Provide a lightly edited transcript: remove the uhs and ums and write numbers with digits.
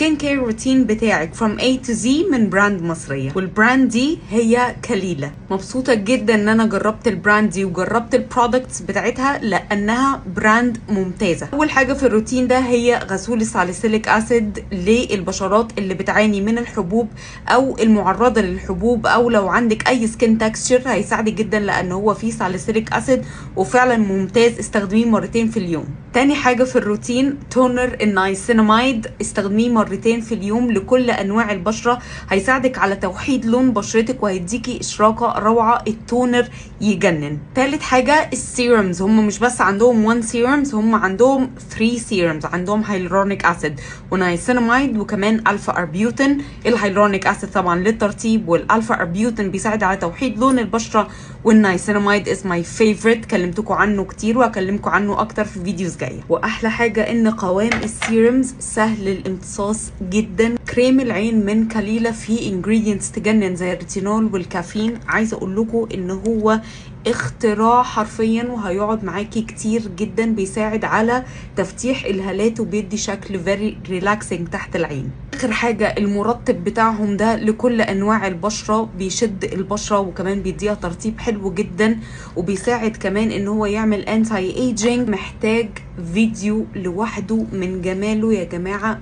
سكين كير روتين بتاعك from A to Z من براند مصرية، والبراند دي هي كليلة. مبسوطة جدا ان انا جربت البراند دي وجربت البرودكتس بتاعتها لانها براند ممتازة. اول حاجة في الروتين ده هي غسول الساليسيليك اسيد للبشرات اللي بتعاني من الحبوب او المعرضة للحبوب، او لو عندك اي سكين تكستشر هيساعدك جدا لان هو فيه ساليسيليك اسيد وفعلا ممتاز. استخدميه مرتين في اليوم. تاني حاجة في الروتين تونر النايسيناميد، استخدميه مرتين في اليوم لكل انواع البشرة. هيساعدك على توحيد لون بشرتك وهيديكي اشراقة روعة. التونر يجنن. تالت حاجة السيرمز، هم مش بس عندهم 1 سيرمز، هم عندهم 3 سيرمز. عندهم هيلورونيك اسيد ونايسيناميد وكمان الفا اربيوتين. الهيلورونيك اسيد طبعا للترطيب، والالفا اربيوتين بيساعد على توحيد لون البشرة، والنايسيناميد از ماي فيفورت، كلمتكم عنه كتير وهكلمكم عنه اكتر في فيديوز جايه. واحلى حاجه ان قوام السيرمز سهل الامتصاص جدا. كريم العين من كليلة فيه انجريدينتس تجنن زي الريتينول والكافيين. عايزه اقول لكم ان هو اختراع حرفيا وهيقعد معاكي كتير جدا. بيساعد على تفتيح الهالات وبيدي شكل فيري ريلاكسنج تحت العين. اخر حاجه المرطب بتاعهم ده لكل انواع البشره، بيشد البشره وكمان بيديها ترطيب حلو جدا، وبيساعد كمان ان هو يعمل انتي ايجينج. محتاج فيديو لوحده من جماله يا جماعه.